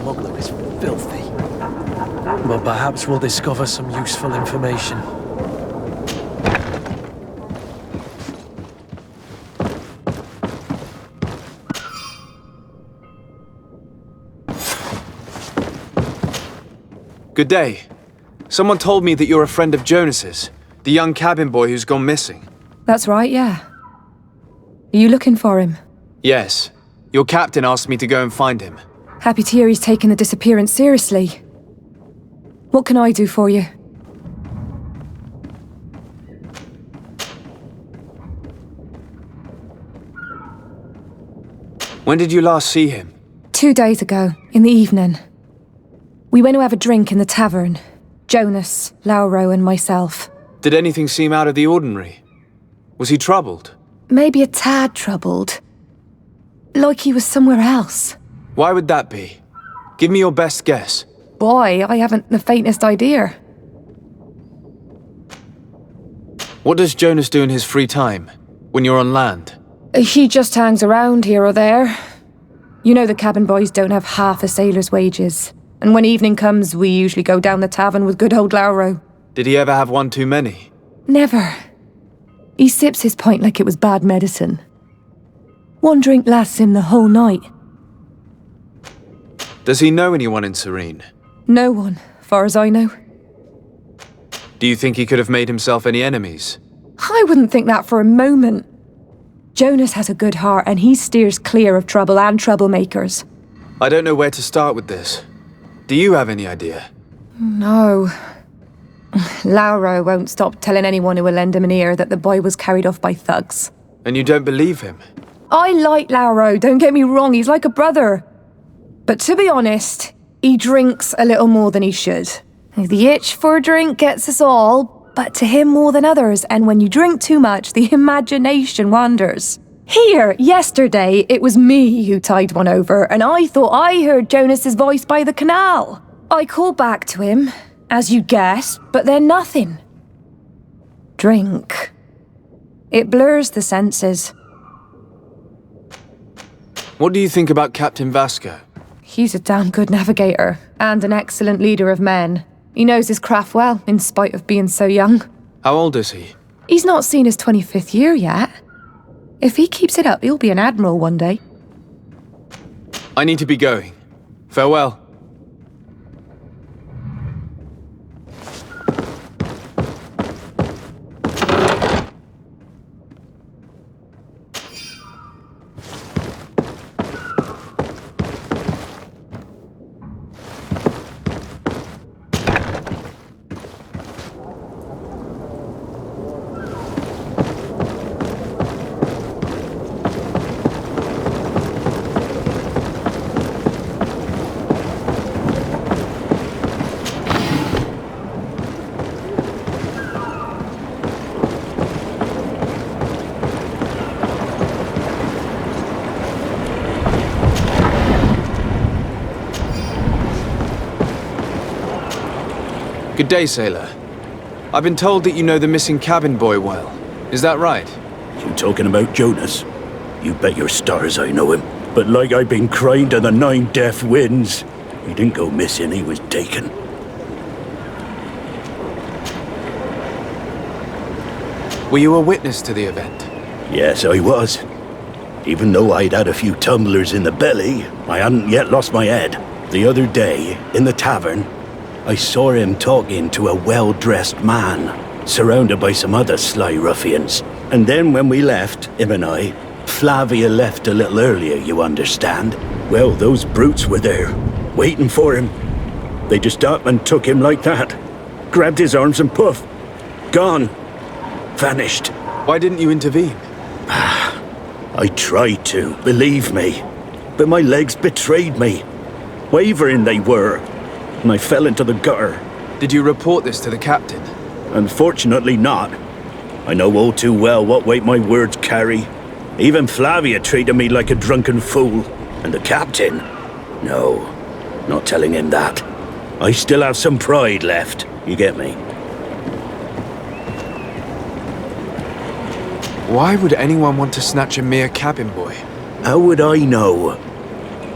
smuggler is filthy. But perhaps we'll discover some useful information. Good day. Someone told me that you're a friend of Jonas's, the young cabin boy who's gone missing. That's right, yeah. Are you looking for him? Yes. Your captain asked me to go and find him. Happy to hear he's taken the disappearance seriously. What can I do for you? When did you last see him? 2 days ago, in the evening. We went to have a drink in the tavern. Jonas, Lauro and myself. Did anything seem out of the ordinary? Was he troubled? Maybe a tad troubled. Like he was somewhere else. Why would that be? Give me your best guess. Boy, I haven't the faintest idea. What does Jonas do in his free time, when you're on land? He just hangs around here or there. You know the cabin boys don't have half a sailor's wages. And when evening comes, we usually go down the tavern with good old Lauro. Did he ever have one too many? Never. He sips his pint like it was bad medicine. One drink lasts him the whole night. Does he know anyone in Serene? No one, far as I know. Do you think he could have made himself any enemies? I wouldn't think that for a moment. Jonas has a good heart and he steers clear of trouble and troublemakers. I don't know where to start with this. Do you have any idea? No. Lauro won't stop telling anyone who will lend him an ear that the boy was carried off by thugs. And you don't believe him? I like Lauro, don't get me wrong, he's like a brother. But to be honest, he drinks a little more than he should. The itch for a drink gets us all, but to him more than others, and when you drink too much, the imagination wanders. Here, yesterday, it was me who tied one over, and I thought I heard Jonas's voice by the canal. I called back to him, as you guessed, but then nothing. Drink. It blurs the senses. What do you think about Captain Vasco? He's a damn good navigator, and an excellent leader of men. He knows his craft well, in spite of being so young. How old is he? He's not seen his 25th year yet. If he keeps it up, he'll be an admiral one day. I need to be going. Farewell. Good day, sailor. I've been told that you know the missing cabin boy well. Is that right? You talking about Jonas? You bet your stars I know him. But like I've been crying to the 9 deaf winds, he didn't go missing, he was taken. Were you a witness to the event? Yes, I was. Even though I'd had a few tumblers in the belly, I hadn't yet lost my head. The other day, in the tavern, I saw him talking to a well-dressed man, surrounded by some other sly ruffians. And then when we left, him and I, Flavia left a little earlier, you understand. Well, those brutes were there, waiting for him. They just up and took him like that. Grabbed his arms and poof, gone. Vanished. Why didn't you intervene? I tried to, believe me. But my legs betrayed me. Wavering they were. And I fell into the gutter. Did you report this to the captain? Unfortunately not. I know all too well what weight my words carry. Even Flavia treated me like a drunken fool. And the captain? No, not telling him that. I still have some pride left, you get me? Why would anyone want to snatch a mere cabin boy? How would I know?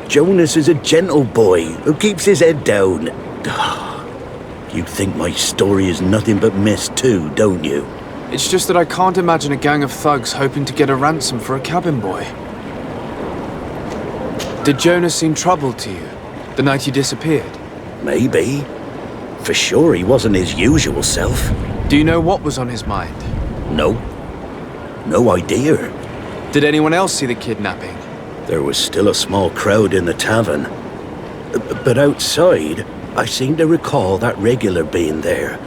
Jonas is a gentle boy who keeps his head down. You think my story is nothing but mist too, don't you? It's just that I can't imagine a gang of thugs hoping to get a ransom for a cabin boy. Did Jonas seem troubled to you the night he disappeared? Maybe. For sure he wasn't his usual self. Do you know what was on his mind? No. No idea. Did anyone else see the kidnapping? There was still a small crowd in the tavern. But outside, I seem to recall that regular being there.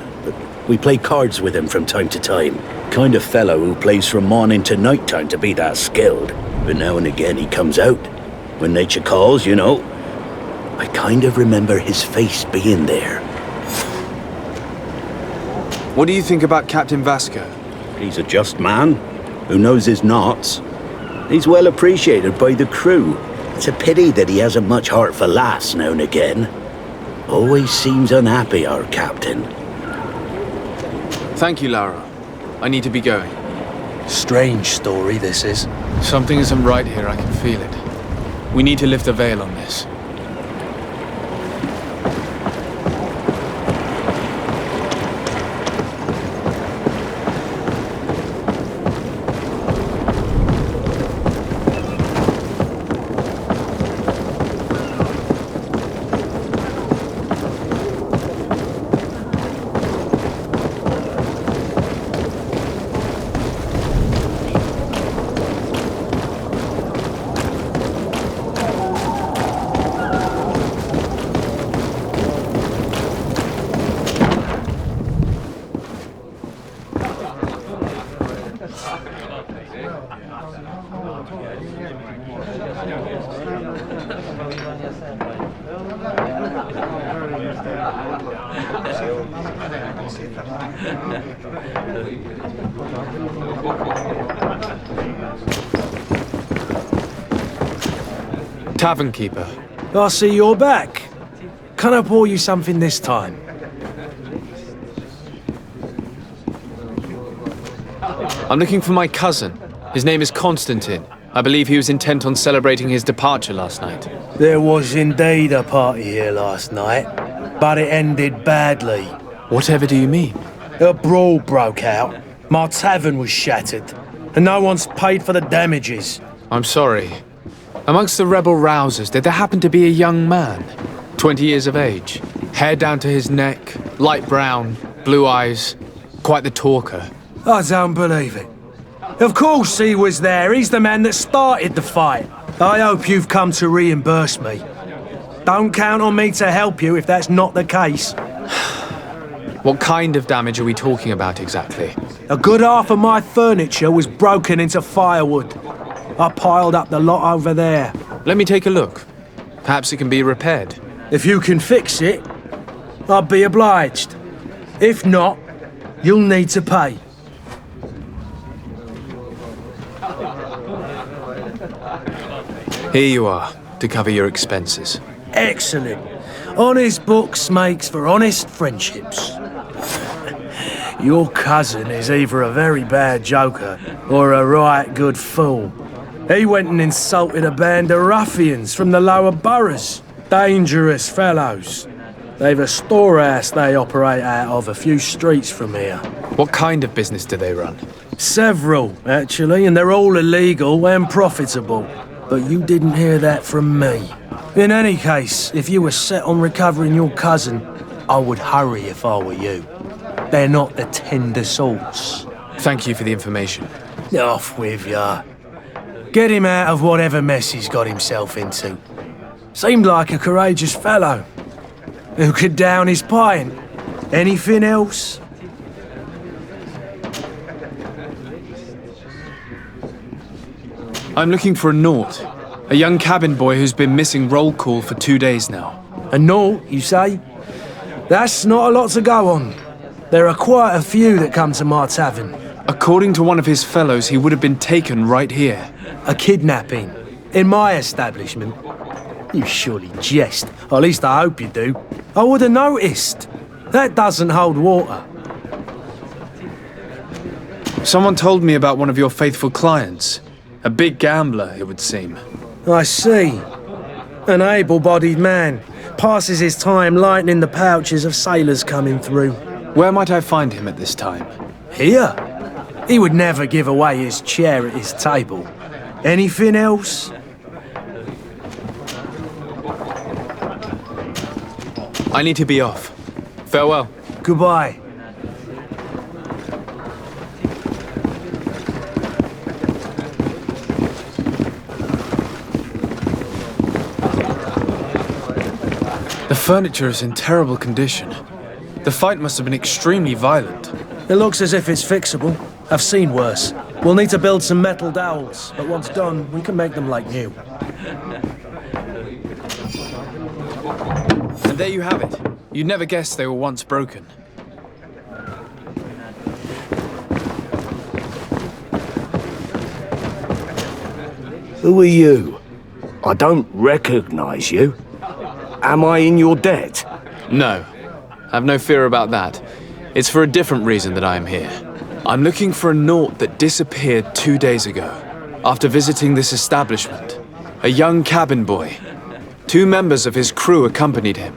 We play cards with him from time to time. Kind of fellow who plays from morning to night time to be that skilled. But now and again he comes out. When nature calls, you know. I kind of remember his face being there. What do you think about Captain Vasco? He's a just man who knows his knots. He's well appreciated by the crew. It's a pity that he hasn't much heart for laughs now and again. Always seems unhappy, our captain. Thank you, Laura. I need to be going. Strange story, this is. Something isn't right here, I can feel it. We need to lift the veil on this. Tavern keeper. I see you're back. Can I pour you something this time? I'm looking for my cousin. His name is Constantine. I believe he was intent on celebrating his departure last night. There was indeed a party here last night, but it ended badly. Whatever do you mean? A brawl broke out. My tavern was shattered, and no one's paid for the damages. I'm sorry. Amongst the rebel rousers, did there happen to be a young man? 20 years of age, hair down to his neck, light brown, blue eyes, quite the talker. I don't believe it. Of course he was there. He's the man that started the fight. I hope you've come to reimburse me. Don't count on me to help you if that's not the case. What kind of damage are we talking about exactly? A good half of my furniture was broken into firewood. I piled up the lot over there. Let me take a look. Perhaps it can be repaired. If you can fix it, I'll be obliged. If not, you'll need to pay. Here you are, to cover your expenses. Excellent. Honest books makes for honest friendships. Your cousin is either a very bad joker or a right good fool. He went and insulted a band of ruffians from the lower boroughs. Dangerous fellows. They've a storehouse they operate out of a few streets from here. What kind of business do they run? Several, actually, and they're all illegal and profitable. But you didn't hear that from me. In any case, if you were set on recovering your cousin, I would hurry if I were you. They're not the tender sorts. Thank you for the information. Off with ya. Get him out of whatever mess he's got himself into. Seemed like a courageous fellow. Who could down his pint? Anything else? I'm looking for a Naut, a young cabin boy who's been missing roll call for 2 days now. A Naut, you say? That's not a lot to go on. There are quite a few that come to my tavern. According to one of his fellows, he would have been taken right here. A kidnapping? In my establishment? You surely jest. Or at least I hope you do. I would have noticed. That doesn't hold water. Someone told me about one of your faithful clients. A big gambler, it would seem. I see. An able-bodied man. Passes his time lightening the pouches of sailors coming through. Where might I find him at this time? Here? He would never give away his chair at his table. Anything else? I need to be off. Farewell. Goodbye. The furniture is in terrible condition. The fight must have been extremely violent. It looks as if it's fixable. I've seen worse. We'll need to build some metal dowels, but once done, we can make them like new. And there you have it. You'd never guess they were once broken. Who are you? I don't recognize you. Am I in your debt? No. Have no fear about that. It's for a different reason that I am here. I'm looking for a naut that disappeared 2 days ago, after visiting this establishment. A young cabin boy. 2 members of his crew accompanied him.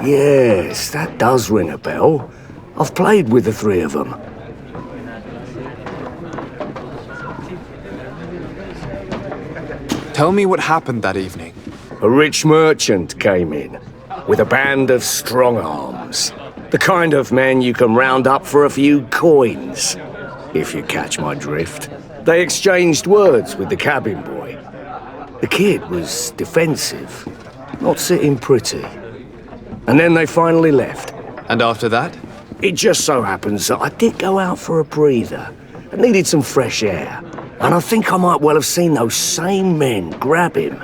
Yes, that does ring a bell. I've played with the 3 of them. Tell me what happened that evening. A rich merchant came in, with a band of strong arms. The kind of men you can round up for a few coins, if you catch my drift. They exchanged words with the cabin boy. The kid was defensive, not sitting pretty. And then they finally left. And after that? It just so happens that I did go out for a breather. I needed some fresh air. And I think I might well have seen those same men grab him.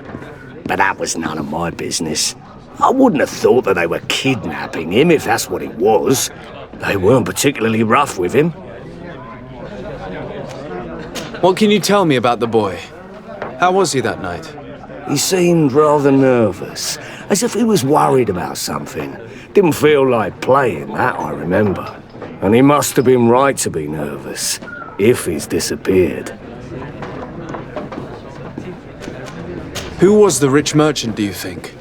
But that was none of my business. I wouldn't have thought that they were kidnapping him, if that's what it was. They weren't particularly rough with him. What can you tell me about the boy? How was he that night? He seemed rather nervous, as if he was worried about something. Didn't feel like playing, that I remember. And he must have been right to be nervous, if he's disappeared. Who was the rich merchant, do you think?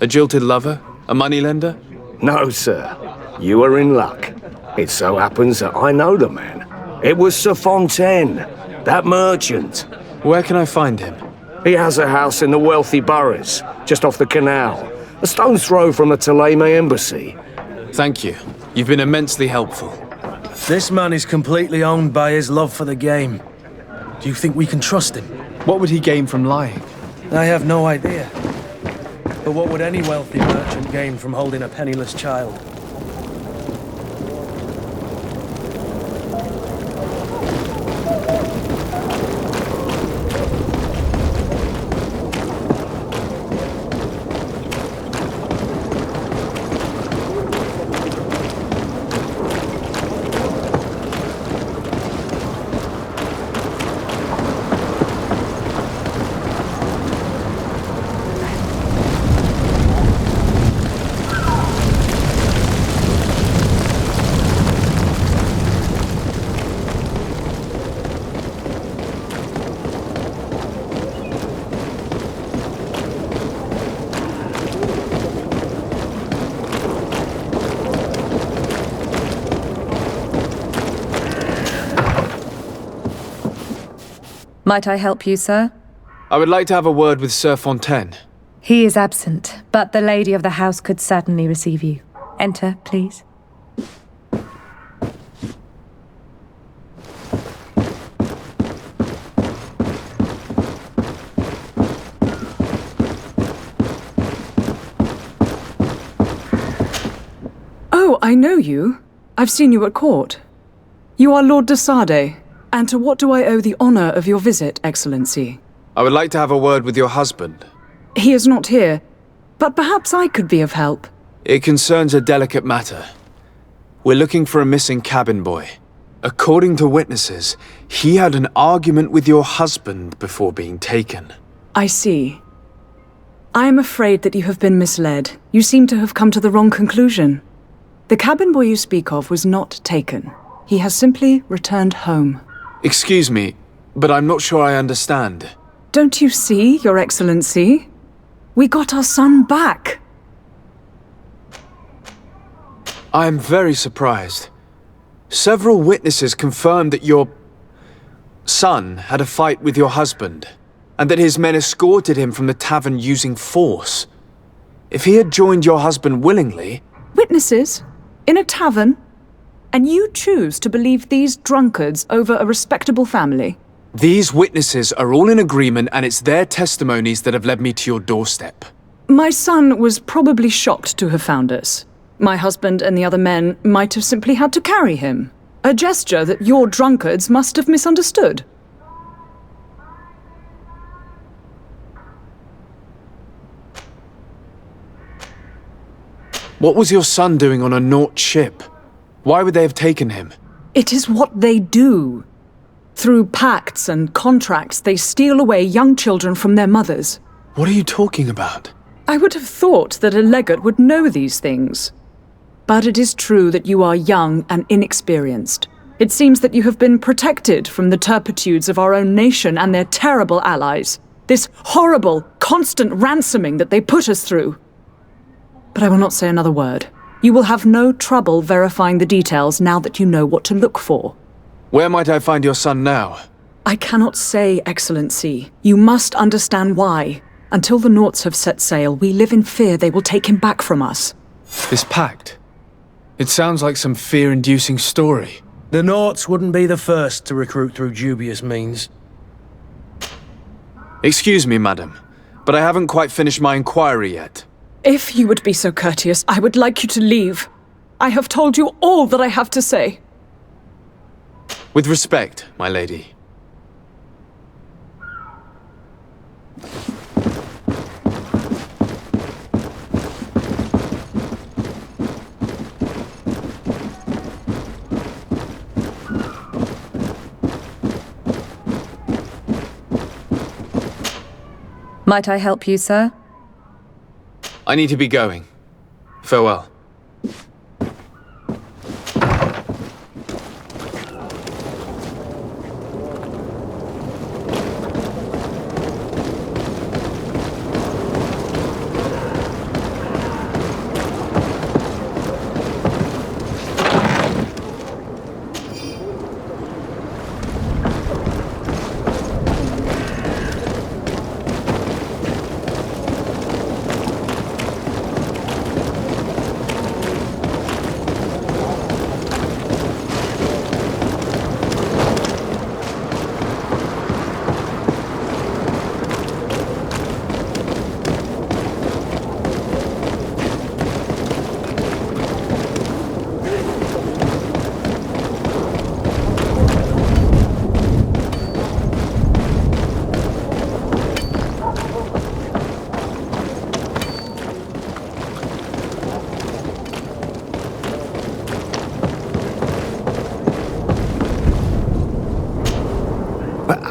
A jilted lover? A moneylender? No, sir. You are in luck. It so happens that I know the man. It was Sir Fontaine, that merchant. Where can I find him? He has a house in the wealthy boroughs, just off the canal. A stone's throw from the Theleme embassy. Thank you. You've been immensely helpful. This man is completely owned by his love for the game. Do you think we can trust him? What would he gain from lying? I have no idea. But what would any wealthy merchant gain from holding a penniless child? Might I help you, sir? I would like to have a word with Sir Fontaine. He is absent, but the lady of the house could certainly receive you. Enter, please. Oh, I know you. I've seen you at court. You are Lord de Sade. And to what do I owe the honor of your visit, Excellency? I would like to have a word with your husband. He is not here, but perhaps I could be of help. It concerns a delicate matter. We're looking for a missing cabin boy. According to witnesses, he had an argument with your husband before being taken. I see. I am afraid that you have been misled. You seem to have come to the wrong conclusion. The cabin boy you speak of was not taken. He has simply returned home. Excuse me, but I'm not sure I understand. Don't you see, Your Excellency? We got our son back. I am very surprised. Several witnesses confirmed that your son had a fight with your husband, and that his men escorted him from the tavern using force. If he had joined your husband willingly... Witnesses? In a tavern? And you choose to believe these drunkards over a respectable family? These witnesses are all in agreement, and it's their testimonies that have led me to your doorstep. My son was probably shocked to have found us. My husband and the other men might have simply had to carry him. A gesture that your drunkards must have misunderstood. What was your son doing on a Naut ship? Why would they have taken him? It is what they do. Through pacts and contracts, they steal away young children from their mothers. What are you talking about? I would have thought that a legate would know these things. But it is true that you are young and inexperienced. It seems that you have been protected from the turpitudes of our own nation and their terrible allies. This horrible, constant ransoming that they put us through. But I will not say another word. You will have no trouble verifying the details now that you know what to look for. Where might I find your son now? I cannot say, Excellency. You must understand why. Until the Nauts have set sail, we live in fear they will take him back from us. This pact? It sounds like some fear-inducing story. The Nauts wouldn't be the first to recruit through dubious means. Excuse me, madam, but I haven't quite finished my inquiry yet. If you would be so courteous, I would like you to leave. I have told you all that I have to say. With respect, my lady. Might I help you, sir? I need to be going. Farewell.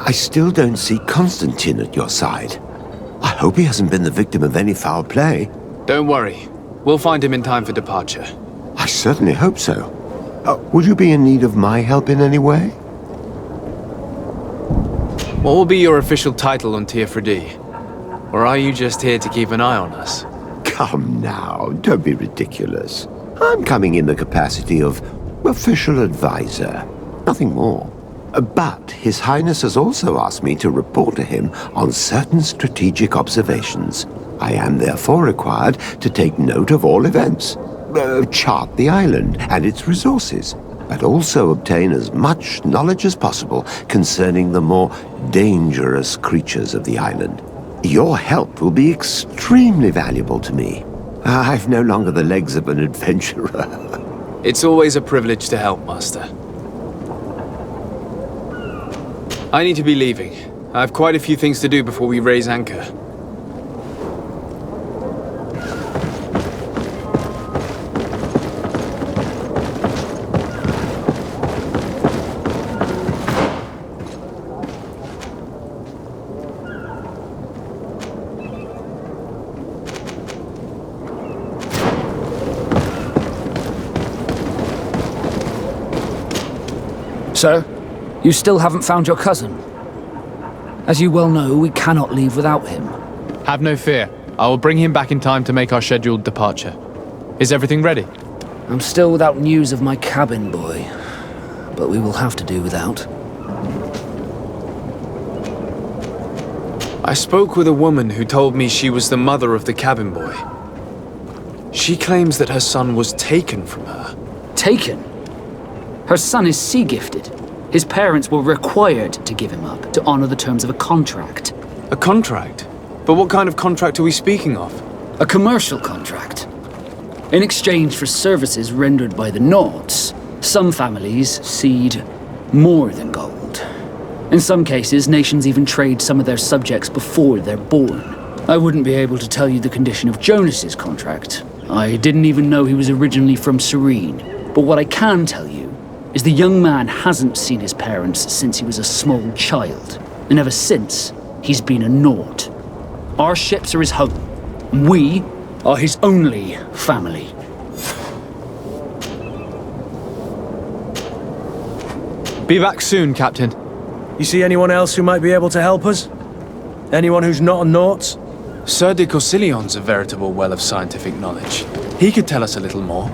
I still don't see Constantine at your side. I hope he hasn't been the victim of any foul play. Don't worry. We'll find him in time for departure. I certainly hope so. Would you be in need of my help in any way? What will be your official title on Teofredi? Or are you just here to keep an eye on us? Come now, don't be ridiculous. I'm coming in the capacity of official advisor, nothing more. But His Highness has also asked me to report to him on certain strategic observations. I am therefore required to take note of all events, chart the island and its resources, but also obtain as much knowledge as possible concerning the more dangerous creatures of the island. Your help will be extremely valuable to me. I've no longer the legs of an adventurer. It's always a privilege to help, Master. I need to be leaving. I have quite a few things to do before we raise anchor. So, you still haven't found your cousin? As you well know, we cannot leave without him. Have no fear. I will bring him back in time to make our scheduled departure. Is everything ready? I'm still without news of my cabin boy, but we will have to do without. I spoke with a woman who told me she was the mother of the cabin boy. She claims that her son was taken from her. Taken? Her son is sea-gifted. His parents were required to give him up to honor the terms of a contract. A contract? But what kind of contract are we speaking of? A commercial contract. In exchange for services rendered by the Nauts, some families cede more than gold. In some cases, nations even trade some of their subjects before they're born. I wouldn't be able to tell you the condition of Jonas's contract. I didn't even know he was originally from Serene. But what I can tell you is the young man hasn't seen his parents since he was a small child. And ever since, he's been a Naut. Our ships are his home. We are his only family. Be back soon, Captain. You see anyone else who might be able to help us? Anyone who's not a Naut? Sir de Corsillion's a veritable well of scientific knowledge. He could tell us a little more.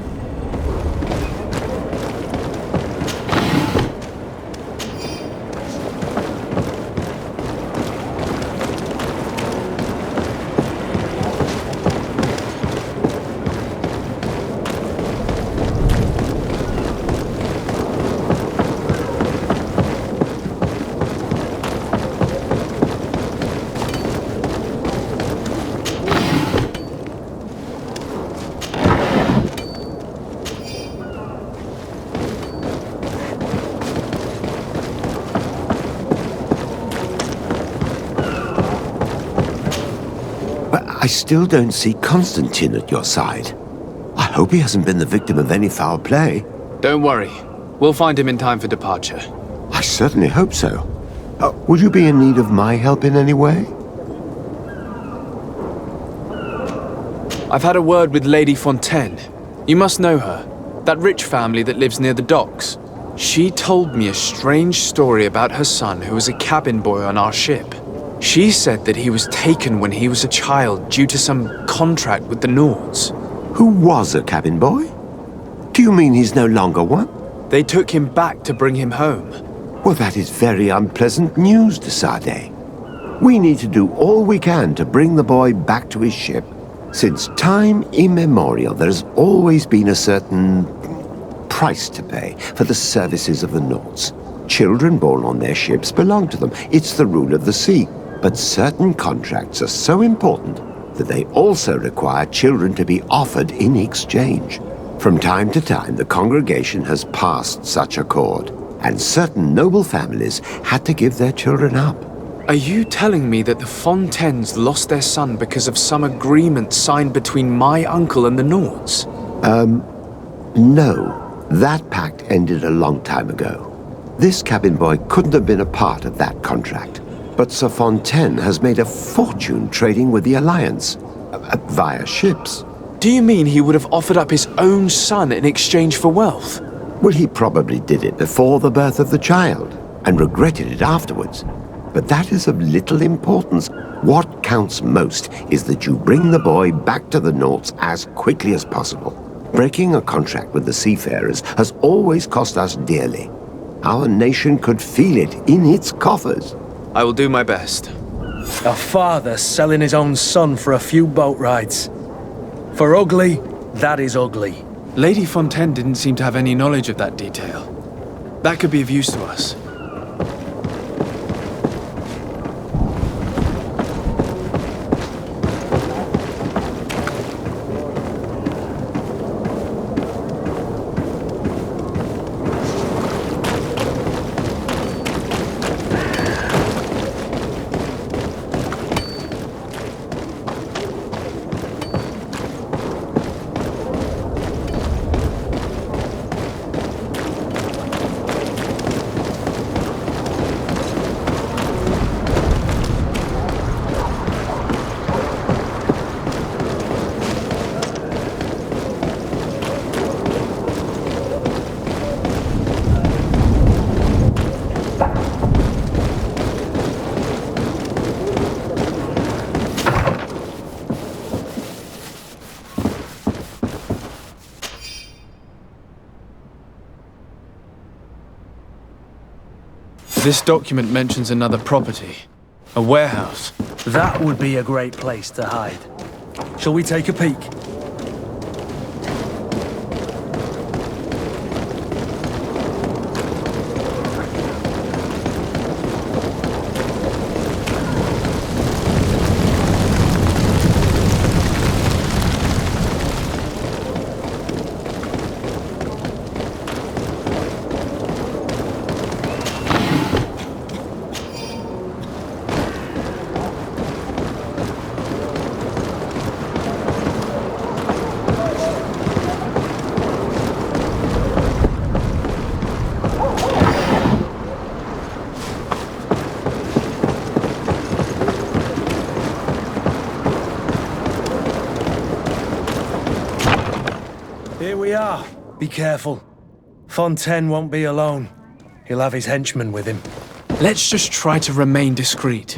I still don't see Constantine at your side. I hope he hasn't been the victim of any foul play. Don't worry. We'll find him in time for departure. I certainly hope so. Would you be in need of my help in any way? I've had a word with Lady Fontaine. You must know her. That rich family that lives near the docks. She told me a strange story about her son who was a cabin boy on our ship. She said that he was taken when he was a child due to some contract with the Nauts. Who was a cabin boy? Do you mean he's no longer one? They took him back to bring him home. Well, that is very unpleasant news, de Sade. We need to do all we can to bring the boy back to his ship. Since time immemorial, there has always been a certain price to pay for the services of the Nauts. Children born on their ships belong to them. It's the rule of the sea. But certain contracts are so important that they also require children to be offered in exchange. From time to time, the congregation has passed such accord, and certain noble families had to give their children up. Are you telling me that the Fontaines lost their son because of some agreement signed between my uncle and the Nauts? No. That pact ended a long time ago. This cabin boy couldn't have been a part of that contract. But Sir Fontaine has made a fortune trading with the Alliance, via ships. Do you mean he would have offered up his own son in exchange for wealth? Well, he probably did it before the birth of the child, and regretted it afterwards. But that is of little importance. What counts most is that you bring the boy back to the Nauts as quickly as possible. Breaking a contract with the seafarers has always cost us dearly. Our nation could feel it in its coffers. I will do my best. A father selling his own son for a few boat rides. For ugly, that is ugly. Lady Fontaine didn't seem to have any knowledge of that detail. That could be of use to us. This document mentions another property. A warehouse. That would be a great place to hide. Shall we take a peek? Here we are. Be careful. Fontaine won't be alone. He'll have his henchmen with him. Let's just try to remain discreet.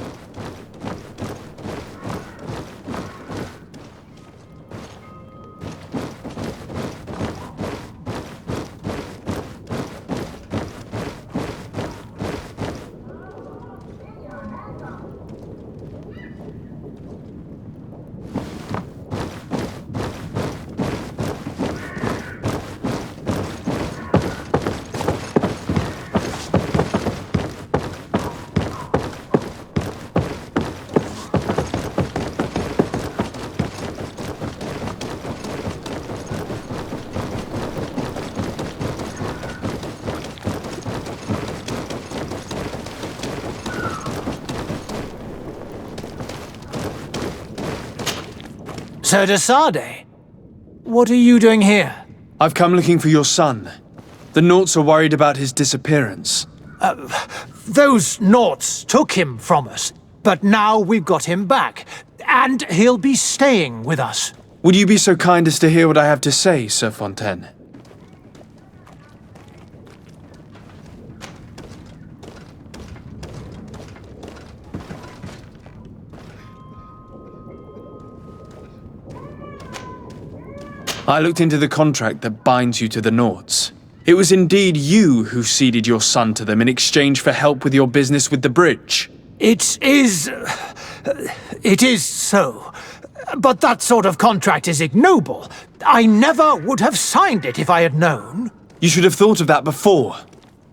Sir de Sade, what are you doing here? I've come looking for your son. The Naughts are worried about his disappearance. Those Naughts took him from us, but now we've got him back, and he'll be staying with us. Would you be so kind as to hear what I have to say, Sir Fontaine? I looked into the contract that binds you to the Naughts. It was indeed you who ceded your son to them in exchange for help with your business with the bridge. It is so. But that sort of contract is ignoble. I never would have signed it if I had known. You should have thought of that before.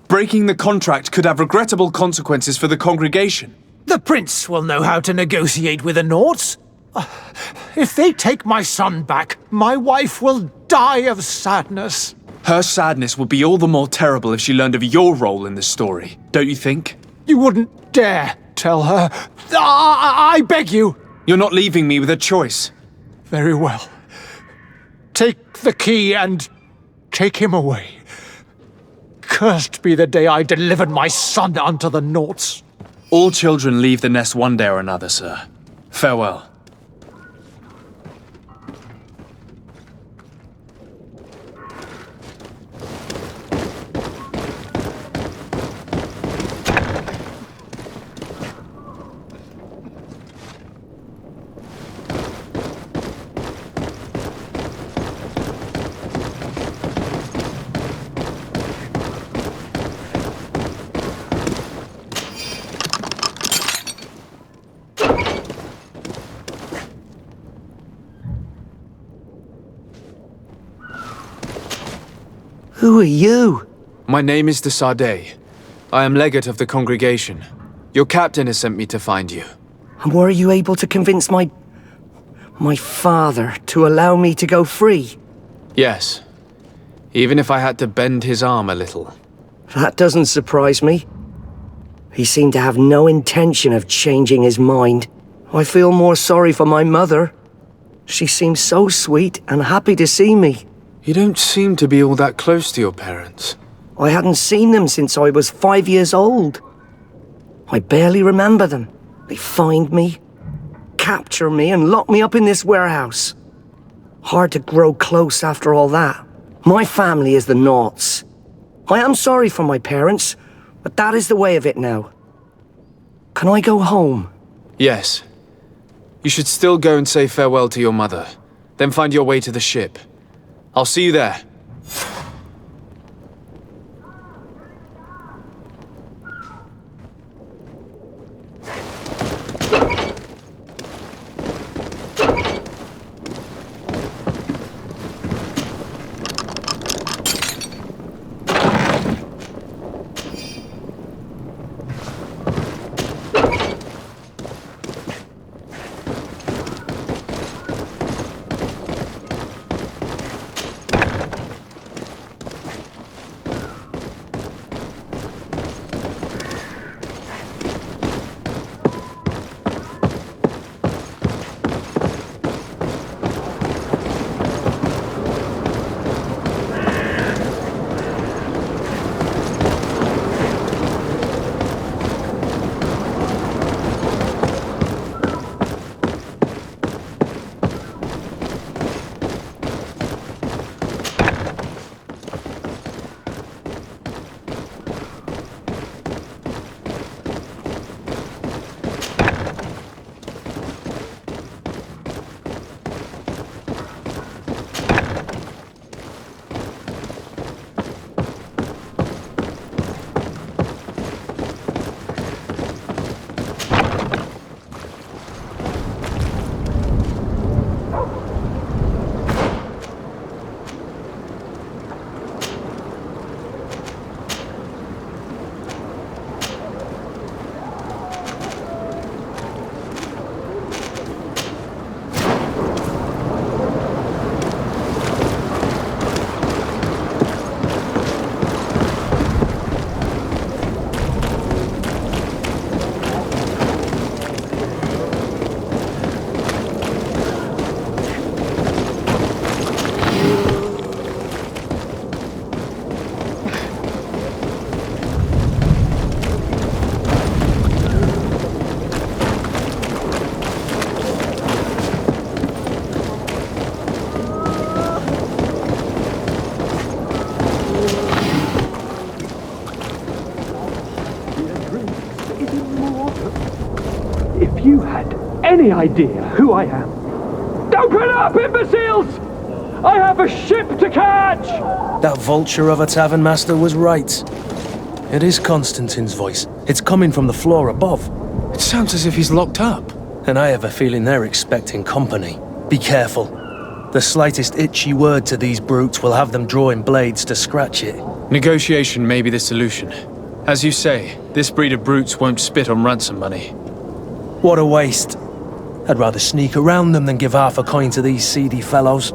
Breaking the contract could have regrettable consequences for the congregation. The prince will know how to negotiate with the Naughts. If they take my son back, my wife will die of sadness. Her sadness would be all the more terrible if she learned of your role in the story, don't you think? You wouldn't dare tell her. I beg you. You're not leaving me with a choice. Very well. Take the key and take him away. Cursed be the day I delivered my son unto the Naughts. All children leave the nest one day or another, sir. Farewell. Who are you? My name is de Sade. I am legate of the congregation. Your captain has sent me to find you. And were you able to convince my father to allow me to go free? Yes. Even if I had to bend his arm a little. That doesn't surprise me. He seemed to have no intention of changing his mind. I feel more sorry for my mother. She seemed so sweet and happy to see me. You don't seem to be all that close to your parents. I hadn't seen them since I was 5 years old. I barely remember them. They find me, capture me, and lock me up in this warehouse. Hard to grow close after all that. My family is the Naughts. I am sorry for my parents, but that is the way of it now. Can I go home? Yes. You should still go and say farewell to your mother. Then find your way to the ship. I'll see you there. any idea who I am? Open up, imbeciles! I have a ship to catch! That vulture of a tavern master was right. It is Constantine's voice. It's coming from the floor above. It sounds as if he's locked up. And I have a feeling they're expecting company. Be careful. The slightest itchy word to these brutes will have them drawing blades to scratch it. Negotiation may be the solution. As you say, this breed of brutes won't spit on ransom money. What a waste. I'd rather sneak around them than give half a coin to these seedy fellows.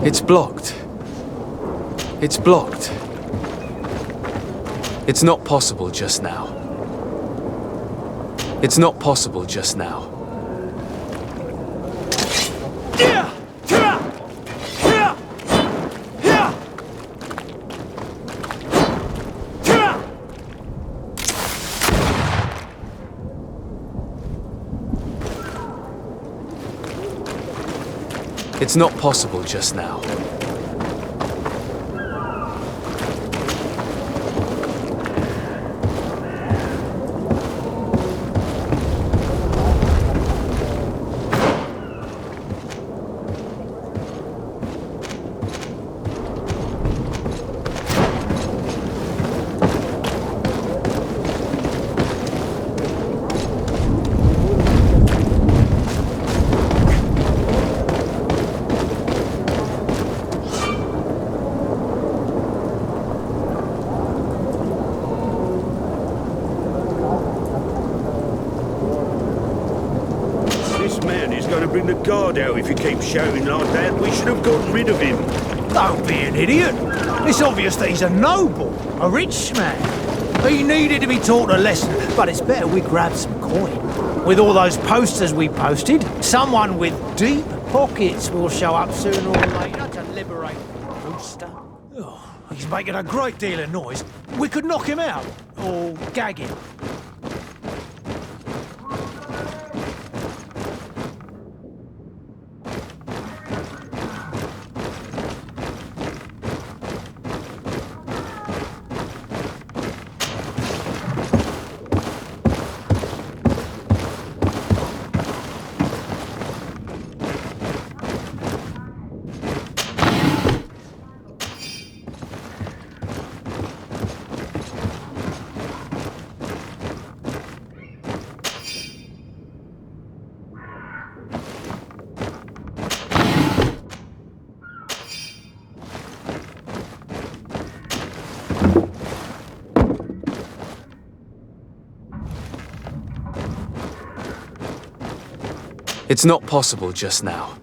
It's blocked. It's blocked. It's not possible just now. It's not possible just now. It's not possible just now. Bring the guard out if you keep shouting like that. We should have gotten rid of him. Don't be an idiot. It's obvious that he's a noble, a rich man. He needed to be taught a lesson, but it's better we grab some coin. With all those posters we posted, someone with deep pockets will show up sooner or later to liberate the rooster. Oh, he's making a great deal of noise. We could knock him out, or gag him. It's not possible just now.